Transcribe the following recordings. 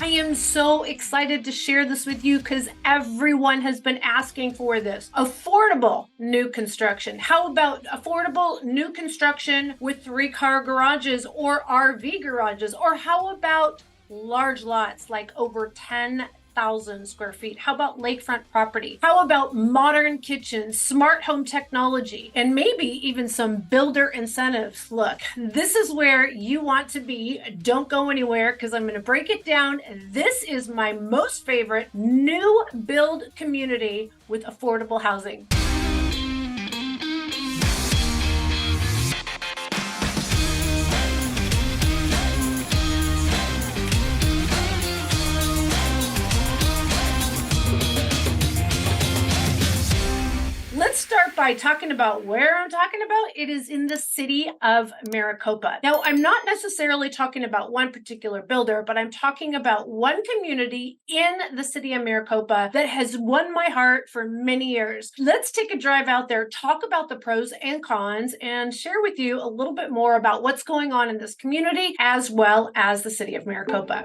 I am so excited to share this with you because everyone has been asking for this. Affordable new construction. How about affordable new construction with 3-car garages or RV garages? Or how about large lots like over 10,000 square feet? How about lakefront property? How about modern kitchens, smart home technology, and maybe even some builder incentives? Look, this is where you want to be. Don't go anywhere because I'm going to break it down. This is my most favorite new build community with affordable housing. Let's start by talking about where I'm talking about. It is in the city of Maricopa. Now, I'm not necessarily talking about one particular builder, but I'm talking about one community in the city of Maricopa that has won my heart for many years. Let's take a drive out there, talk about the pros and cons, and share with you a little bit more about what's going on in this community as well as the city of Maricopa.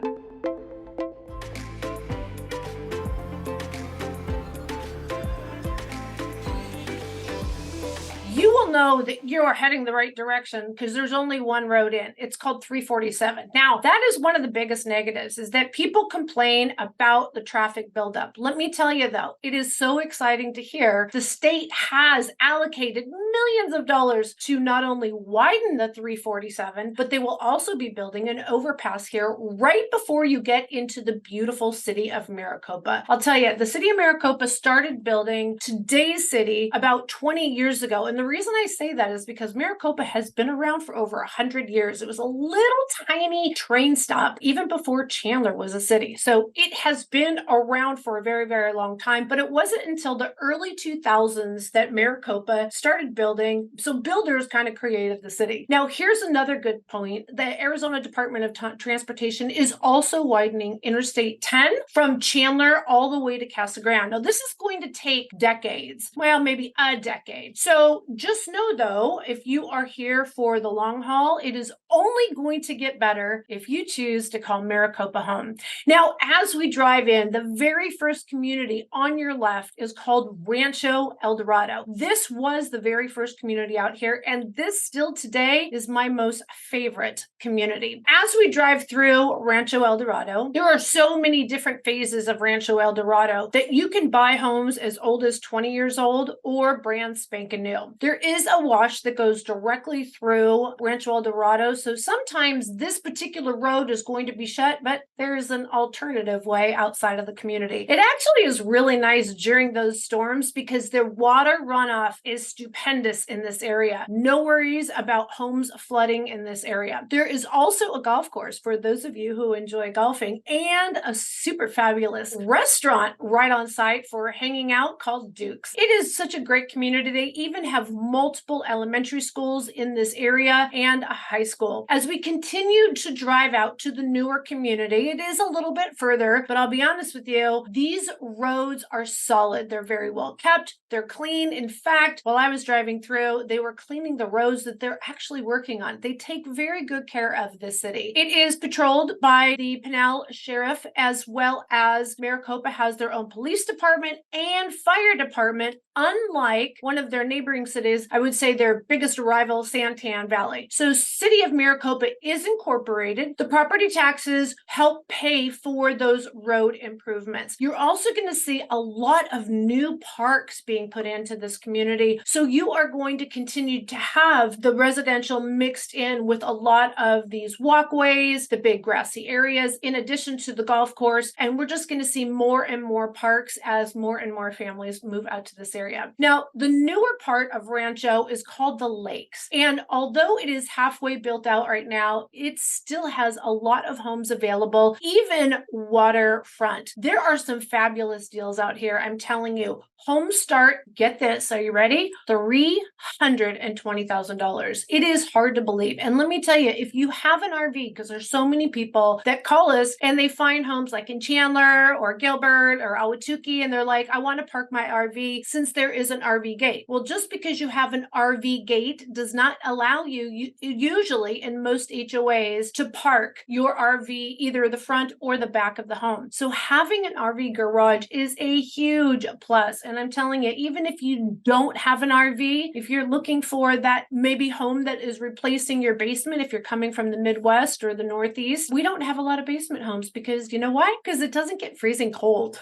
You will know that you are heading the right direction because there's only one road in. It's called 347. Now, that is one of the biggest negatives, is that people complain about the traffic buildup. Let me tell you, though, it is so exciting to hear the state has allocated millions of dollars to not only widen the 347, but they will also be building an overpass here right before you get into the beautiful city of Maricopa. I'll tell you, the city of Maricopa started building today's city about 20 years ago, and the reason I say that is because Maricopa has been around for over 100 years. It was a little tiny train stop even before Chandler was a city. So it has been around for a very, very long time, but it wasn't until the early 2000s that Maricopa started building. So builders kind of created the city. Now, here's another good point. The Arizona Department of Transportation is also widening Interstate 10 from Chandler all the way to Casa Grande. Now, this is going to take decades. Well, maybe a decade. So just know, though, if you are here for the long haul, it is only going to get better if you choose to call Maricopa home. Now, as we drive in, the very first community on your left is called Rancho El Dorado. This was the very first community out here, and this still today is my most favorite community. As we drive through Rancho El Dorado, there are so many different phases of Rancho El Dorado that you can buy homes as old as 20 years old or brand spanking new. There is a wash that goes directly through Rancho El Dorado, so sometimes this particular road is going to be shut, but there is an alternative way outside of the community. It actually is really nice during those storms because the water runoff is stupendous in this area. No worries about homes flooding in this area. There is also a golf course for those of you who enjoy golfing and a super fabulous restaurant right on site for hanging out called Duke's. It is such a great community. They even have multiple elementary schools in this area and a high school. As we continue to drive out to the newer community, it is a little bit further, but I'll be honest with you, these roads are solid. They're very well kept. They're clean. In fact, while I was driving through, they were cleaning the roads that they're actually working on. They take very good care of this city. It is patrolled by the Pinal Sheriff, as well as Maricopa has their own police department and fire department, unlike one of their neighboring cities, I would say their biggest rival, Santan Valley. So City of Maricopa is incorporated. The property taxes help pay for those road improvements. You're also going to see a lot of new parks being put into this community. So you are going to continue to have the residential mixed in with a lot of these walkways, the big grassy areas, in addition to the golf course. And we're just going to see more and more parks as more and more families move out to this area. Now, the newer part of Rancho is called the Lakes. And although it is halfway built out right now, it still has a lot of homes available, even waterfront. There are some fabulous deals out here. I'm telling you, homes start, get this, are you ready? $320,000. It is hard to believe. And let me tell you, if you have an RV, because there's so many people that call us and they find homes like in Chandler or Gilbert or Ahwatukee, and they're like, I want to park my RV since there is an RV gate. Well, just because you have an RV gate does not allow you usually in most HOAs to park your RV either the front or the back of the home. So having an RV garage is a huge plus. And I'm telling you, even if you don't have an RV, if you're looking for that maybe home that is replacing your basement, if you're coming from the Midwest or the Northeast, we don't have a lot of basement homes because you know why? Because it doesn't get freezing cold.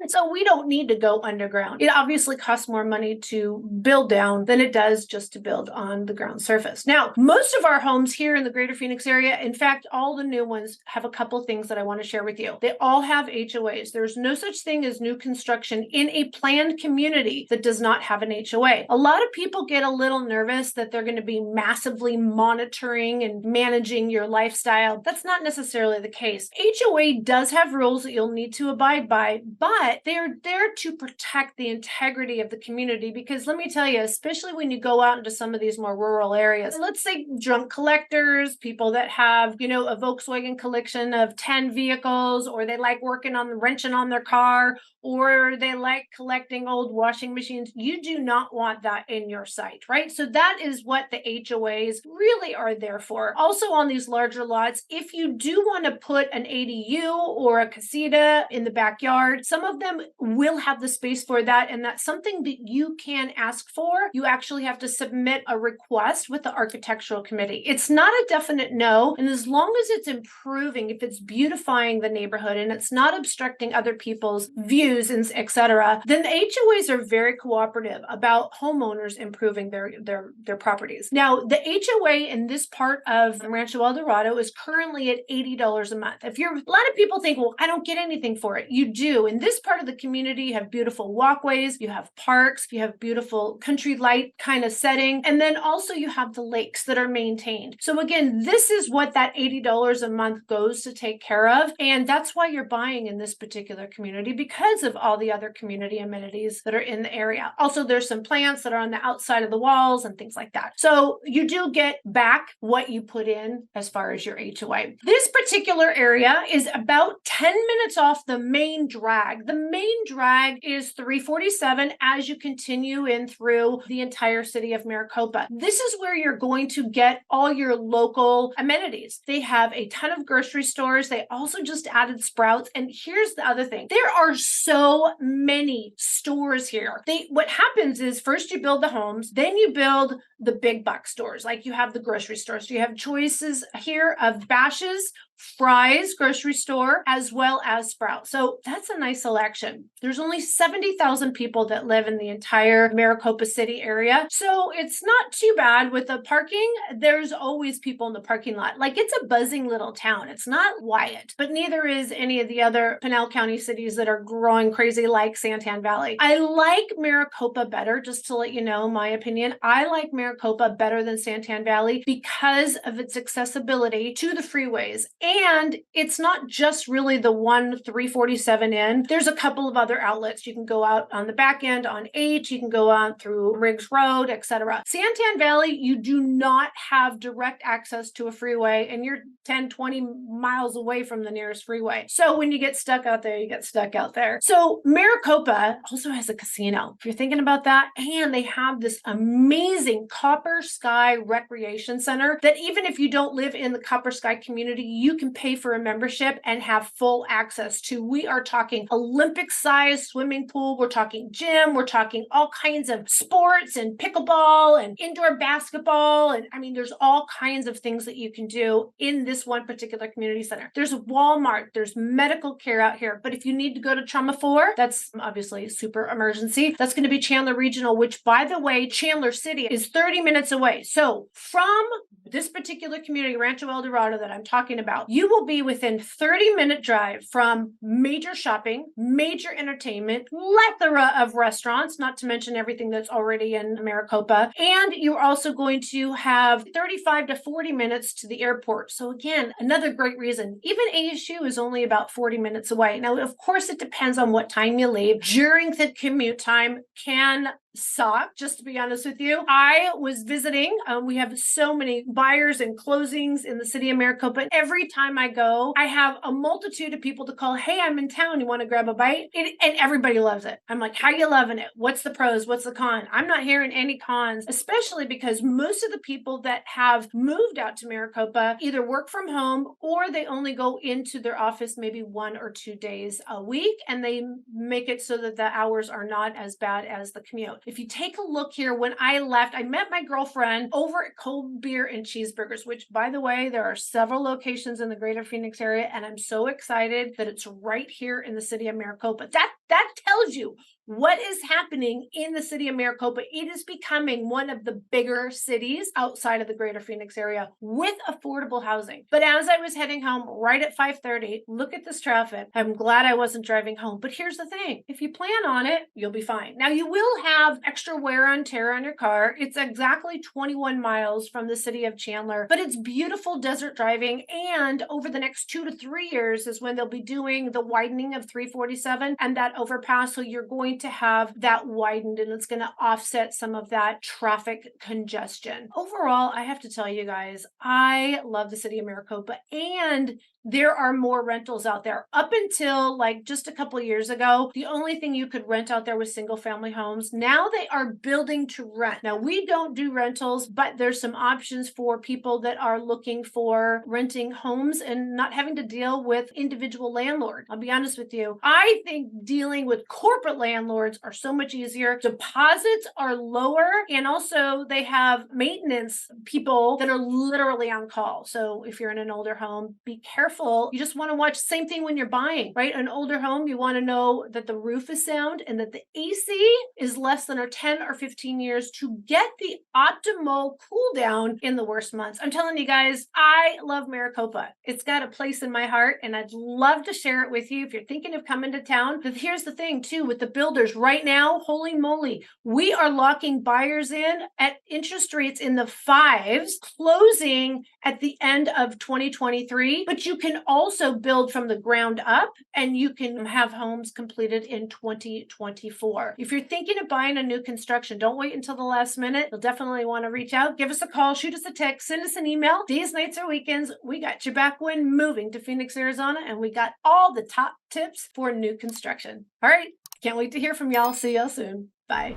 And so we don't need to go underground. It obviously costs more money to build down than it does just to build on the ground surface. Now, most of our homes here in the greater Phoenix area, in fact, all the new ones have a couple things that I want to share with you. They all have HOAs. There's no such thing as new construction in a planned community that does not have an HOA. A lot of people get a little nervous that they're going to be massively monitoring and managing your lifestyle. That's not necessarily the case. HOA does have rules that you'll need to abide by, but they're there to protect the integrity of the community because let me tell you, especially when you go out into some of these more rural areas, let's say drunk collectors, people that have, a Volkswagen collection of 10 vehicles, or they like wrenching on their car, or they like collecting old washing machines. You do not want that in your site, right? So that is what the HOAs really are there for. Also on these larger lots, if you do want to put an ADU or a casita in the backyard, some of them will have the space for that, and that's something that you can ask for. You actually have to submit a request with the architectural committee. It's not a definite no, and as long as it's improving, if it's beautifying the neighborhood and it's not obstructing other people's views and etc., then the HOAs are very cooperative about homeowners improving their properties. Now, the HOA in this part of Rancho El Dorado is currently at $80 a month. A lot of people think, well, I don't get anything for it. You do. In this part of the community, you have beautiful walkways, you have parks, you have beautiful country light kind of setting, and then also you have the lakes that are maintained. So again, this is what that $80 a month goes to take care of, and that's why you're buying in this particular community because of all the other community amenities that are in the area. Also, there's some plants that are on the outside of the walls and things like that. So you do get back what you put in as far as your HOA. This particular area is about 10 minutes off the main drag. The main drag is 347 as you continue in through the entire city of Maricopa. This is where you're going to get all your local amenities. They have a ton of grocery stores. They also just added Sprouts. And here's the other thing. There are so many stores here. What happens is first you build the homes, then you build the big box stores. Like you have the grocery stores. So you have choices here of Bash's, Fry's grocery store, as well as Sprouts. So that's a nice selection. There's only 70,000 people that live in the entire Maricopa City area. So it's not too bad with the parking. There's always people in the parking lot. Like it's a buzzing little town. It's not quiet, but neither is any of the other Pinal County cities that are growing crazy like Santan Valley. I like Maricopa better, just to let you know my opinion. I like Maricopa better than Santan Valley because of its accessibility to the freeways. And it's not just really the one 347 in. There's a couple of other outlets. You can go out on the back end on H, you can go out through Riggs Road, etc. Santan Valley, you do not have direct access to a freeway and you're 10, 20 miles away from the nearest freeway. So when you get stuck out there, you get stuck out there. So Maricopa also has a casino, if you're thinking about that. And they have this amazing Copper Sky Recreation Center that even if you don't live in the Copper Sky community, you can pay for a membership and have full access to. We are talking Olympic-sized swimming pool. We're talking gym. We're talking all kinds of sports and pickleball and indoor basketball. And I mean, there's all kinds of things that you can do in this one particular community center. There's a Walmart. There's medical care out here. But if you need to go to Trauma 4, that's obviously super emergency. That's going to be Chandler Regional, which by the way, Chandler City is 30 minutes away. So from this particular community, Rancho El Dorado that I'm talking about, you will be within 30-minute drive from major shopping, major entertainment, plethora of restaurants, not to mention everything that's already in Maricopa. And you're also going to have 35 to 40 minutes to the airport. So again, another great reason. Even ASU is only about 40 minutes away. Now, of course, it depends on what time you leave. During the commute time, can sucked, just to be honest with you. I was visiting. We have so many buyers and closings in the city of Maricopa. Every time I go, I have a multitude of people to call. Hey, I'm in town. You want to grab a bite? And everybody loves it. I'm like, how you loving it? What's the pros? What's the con? I'm not hearing any cons, especially because most of the people that have moved out to Maricopa either work from home or they only go into their office maybe 1 or 2 days a week, and they make it so that the hours are not as bad as the commute. If you take a look here, when I left, I met my girlfriend over at Cold Beer and Cheeseburgers, which, by the way, there are several locations in the greater Phoenix area, and I'm so excited that it's right here in the city of Maricopa. That tells you what is happening in the city of Maricopa. It is becoming one of the bigger cities outside of the greater Phoenix area with affordable housing. But as I was heading home right at 5:30, look at this traffic. I'm glad I wasn't driving home. But here's the thing. If you plan on it, you'll be fine. Now, you will have extra wear and tear on your car. It's exactly 21 miles from the city of Chandler, but it's beautiful desert driving. And over the next 2 to 3 years is when they'll be doing the widening of 347 and that overpass. So you're going to have that widened, and it's going to offset some of that traffic congestion. Overall, I have to tell you guys, I love the city of Maricopa, and there are more rentals out there. Up until like just a couple of years ago, the only thing you could rent out there was single family homes. Now they are building to rent. Now, we don't do rentals, but there's some options for people that are looking for renting homes and not having to deal with individual landlords. I'll be honest with you. I think dealing with corporate landlords are so much easier. Deposits are lower, and also they have maintenance people that are literally on call. So if you're in an older home, be careful. You just want to watch. Same thing when you're buying, right? An older home, you want to know that the roof is sound and that the AC is less than or 10 or 15 years to get the optimal cool down in the worst months. I'm telling you guys, I love Maricopa. It's got a place in my heart, and I'd love to share it with you if you're thinking of coming to town. But here's the thing too, with the builders right now, holy moly, we are locking buyers in at interest rates in the 5s, closing at the end of 2023. But you can also build from the ground up, and you can have homes completed in 2024. If you're thinking of buying a new construction, don't wait until the last minute. You'll definitely want to reach out, give us a call, shoot us a text, send us an email. Days, nights, or weekends, we got you back when moving to Phoenix, Arizona, and we got all the top tips for new construction. All right, can't wait to hear from y'all. See y'all soon. Bye.